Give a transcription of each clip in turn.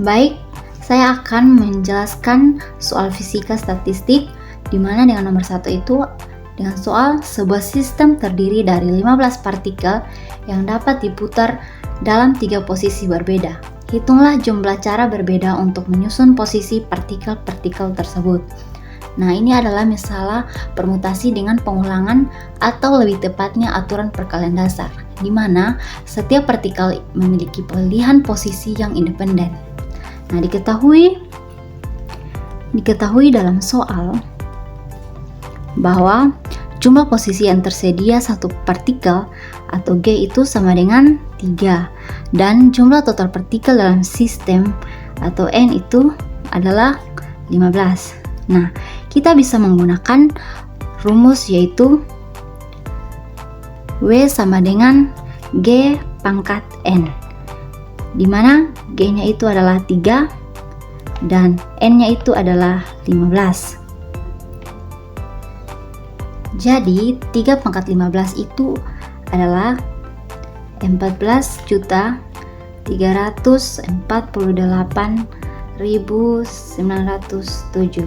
Baik, saya akan menjelaskan soal fisika statistik, di mana dengan nomor 1 itu dengan soal sebuah sistem terdiri dari 15 partikel yang dapat diputar dalam 3 posisi berbeda. Hitunglah jumlah cara berbeda untuk menyusun posisi partikel-partikel tersebut. Nah, ini adalah misalnya permutasi dengan pengulangan atau lebih tepatnya aturan perkalian dasar, di mana setiap partikel memiliki pilihan posisi yang independen. Nah, diketahui dalam soal bahwa jumlah posisi yang tersedia satu partikel atau G itu sama dengan 3, dan jumlah total partikel dalam sistem atau N itu adalah 15. Nah, kita bisa menggunakan rumus yaitu W sama dengan G pangkat N, di mana G-nya itu adalah 3 dan N-nya itu adalah 15. Jadi 3 pangkat 15 itu adalah 14.348.907.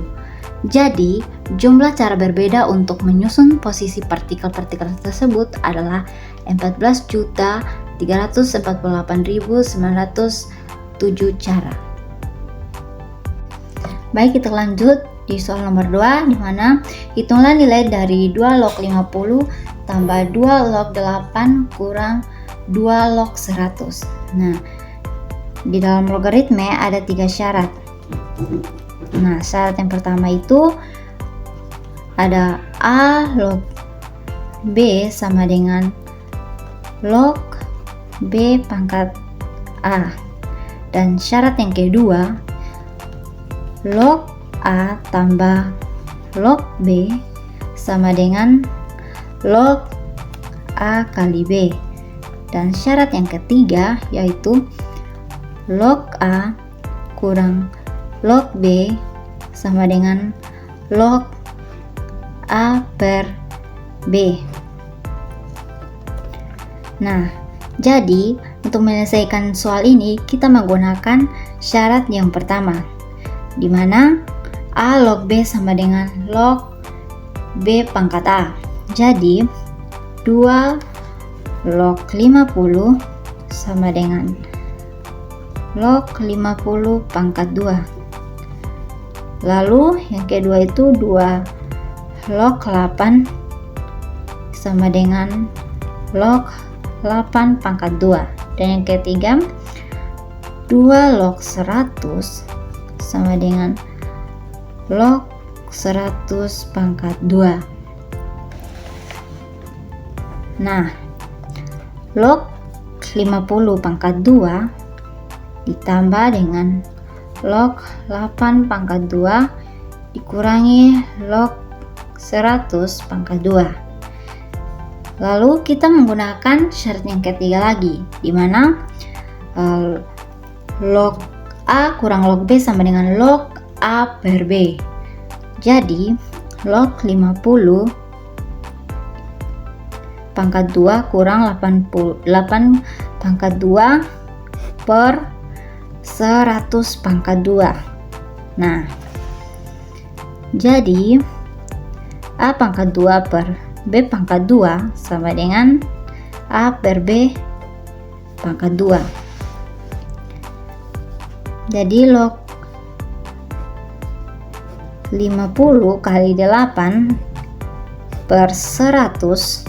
Jadi jumlah cara berbeda untuk menyusun posisi partikel-partikel tersebut adalah 14.348.907 cara. Baik, kita lanjut di soal nomor 2, di mana hitunglah nilai dari 2 log 50 tambah 2 log 8 kurang 2 log 100. Nah, di dalam logaritme ada 3 syarat. Nah, syarat yang pertama itu ada A log B sama dengan log B pangkat A. Dan syarat yang kedua, log A tambah log B sama dengan log A kali B. Dan syarat yang ketiga yaitu log A kurang log B sama dengan log A per B. Nah, jadi untuk menyelesaikan soal ini kita menggunakan syarat yang pertama, di mana A log B sama dengan log B pangkat A. Jadi 2 log 50 sama dengan log 50 pangkat 2. Lalu yang kedua itu 2 log 8 sama dengan log 8 pangkat 2. Dan yang ketiga 2 log 100 sama dengan log 100 pangkat 2. Nah, log 50 pangkat 2 ditambah dengan log 8 pangkat 2 dikurangi log 100 pangkat 2. Lalu kita menggunakan syarat yang ketiga lagi, di mana log A kurang log B sama dengan log A per B. Jadi log 50 pangkat 2 kurang 8 pangkat 2 per 100 pangkat 2. Nah, jadi A pangkat 2 per B pangkat 2 sama dengan A per B pangkat 2. Jadi log 50 kali 8 per 100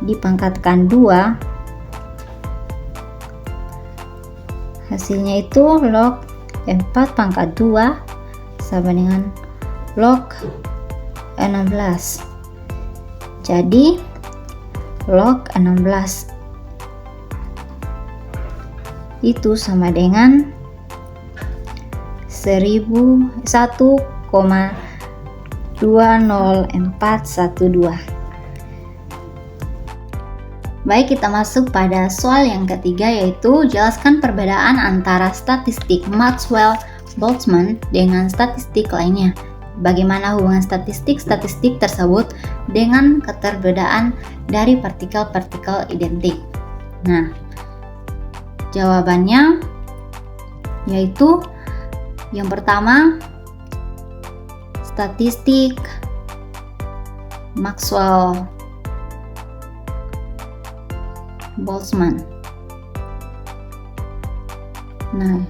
dipangkatkan 2, hasilnya itu log 4 pangkat 2 sama dengan log 16. Jadi log 16 itu sama dengan 1,20412. Baik, kita masuk pada soal yang ketiga, yaitu jelaskan perbedaan antara statistik Maxwell-Boltzmann dengan statistik lainnya. Bagaimana hubungan statistik tersebut dengan keterbedaan dari partikel-partikel identik. Nah, jawabannya yaitu Yang pertama, statistik Maxwell-Boltzmann. Nah,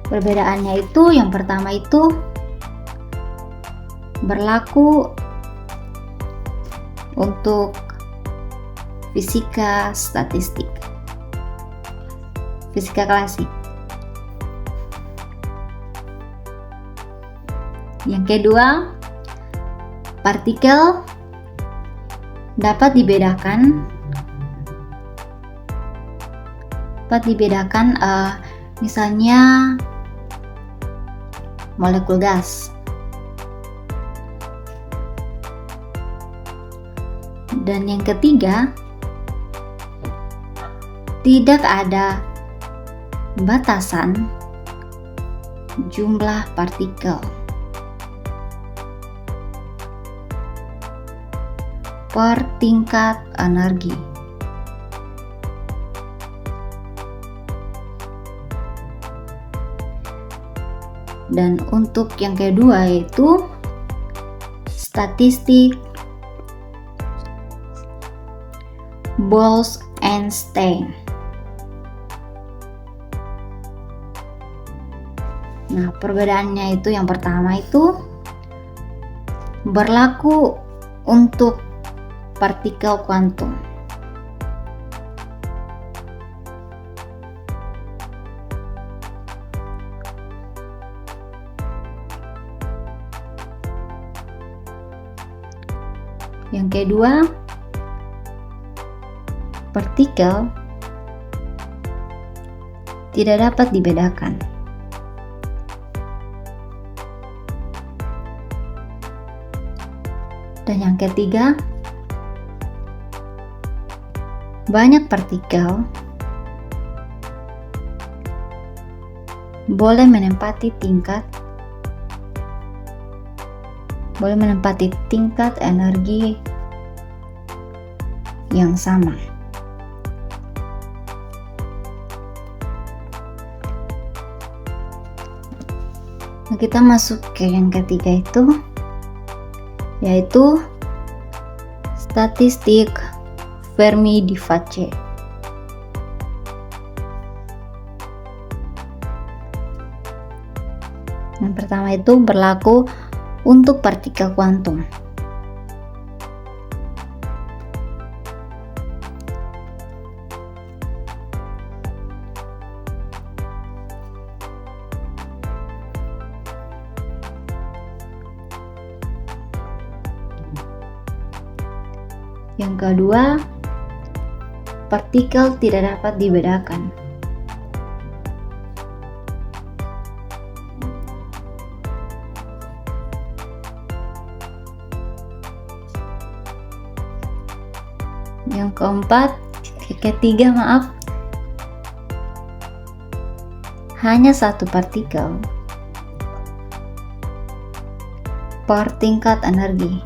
perbedaannya itu yang pertama itu berlaku untuk fisika statistik, fisika klasik. Yang kedua, partikel dapat dibedakan misalnya molekul gas. Dan yang ketiga, tidak ada batasan jumlah partikel per tingkat energi. Dan untuk yang kedua yaitu statistik Bose-Einstein. Nah, perbedaannya itu yang pertama itu berlaku untuk partikel kuantum. Yang kedua, partikel tidak dapat dibedakan. Dan yang ketiga, banyak partikel boleh menempati tingkat energi yang sama. Nah, kita masuk ke yang ketiga itu, yaitu statistik Fermi-Dirac. Yang pertama itu berlaku untuk partikel kuantum. Yang kedua, partikel tidak dapat dibedakan. Yang ketiga, hanya satu partikel per tingkat energi.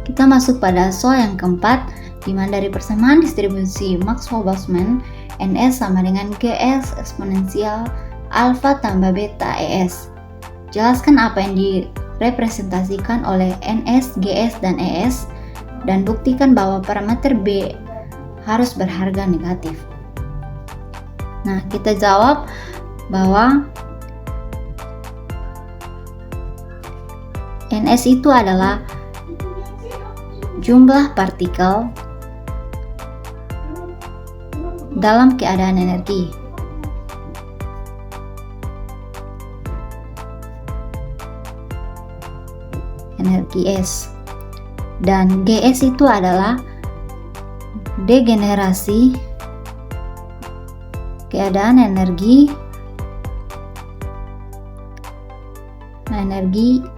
Kita masuk pada soal yang keempat, di mana dari persamaan distribusi Maxwell-Boltzmann, Ns sama dengan Gs eksponensial alfa tambah beta Es. Jelaskan apa yang direpresentasikan oleh Ns, Gs, dan Es, dan buktikan bahwa parameter B harus berharga negatif. Nah, kita jawab bahwa Ns itu adalah jumlah partikel dalam keadaan energi. Energi S. Dan Gs itu adalah degenerasi keadaan energi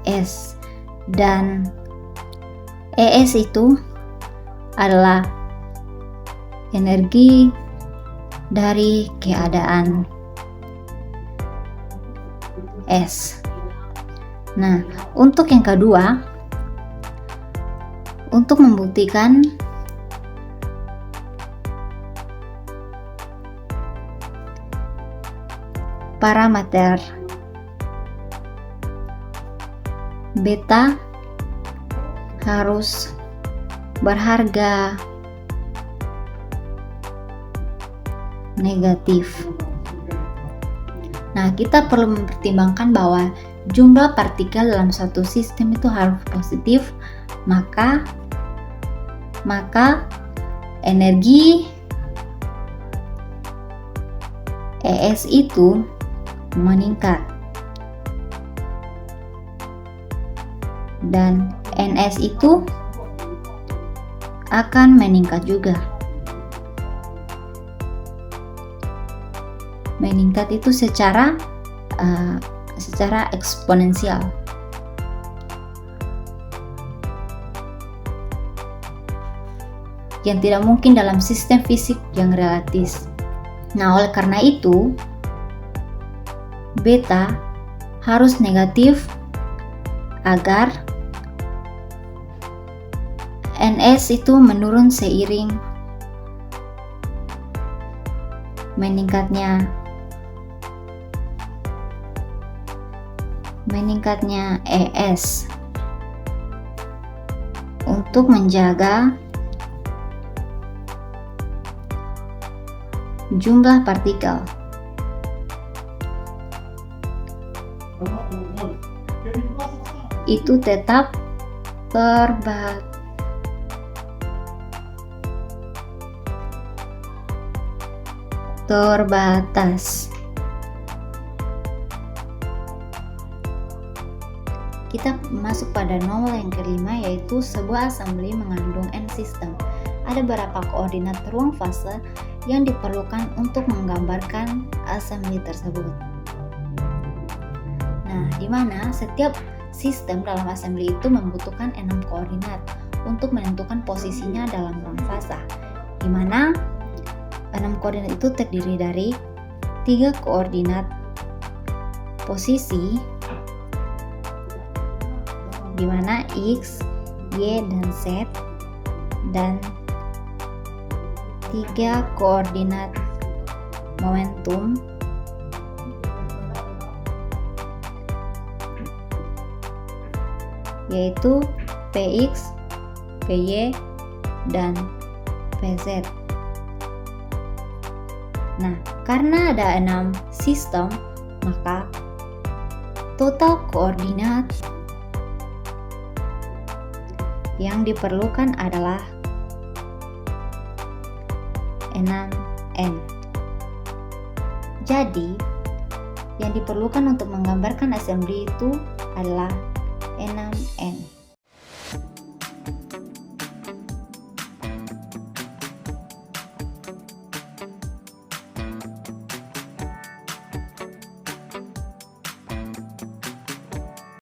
S. Dan Es itu adalah energi dari keadaan S. Nah, untuk yang kedua, untuk membuktikan parameter beta harus berharga negatif. Nah, kita perlu mempertimbangkan bahwa jumlah partikel dalam suatu sistem itu harus positif, maka energi ES itu meningkat dan NS itu akan meningkat juga. Meningkat itu secara eksponensial. Yang tidak mungkin dalam sistem fisik yang relatif. Nah, oleh karena itu, beta harus negatif agar NS itu menurun seiring meningkatnya ES untuk menjaga jumlah partikel. Itu tetap terbatas. Kita masuk pada nomor yang kelima, yaitu sebuah assembly mengandung n sistem. Ada beberapa koordinat ruang fase yang diperlukan untuk menggambarkan assembly tersebut. Nah, di mana setiap sistem dalam assembly itu membutuhkan 6 koordinat untuk menentukan posisinya dalam ruang fasa, di mana 6 koordinat itu terdiri dari 3 koordinat posisi, di mana X, Y, dan Z, dan 3 koordinat momentum, yaitu Px, Py, dan Pz. Nah, karena ada 6 sistem, maka total koordinat yang diperlukan adalah 6n. Jadi, yang diperlukan untuk menggambarkan assembly itu adalah 6n.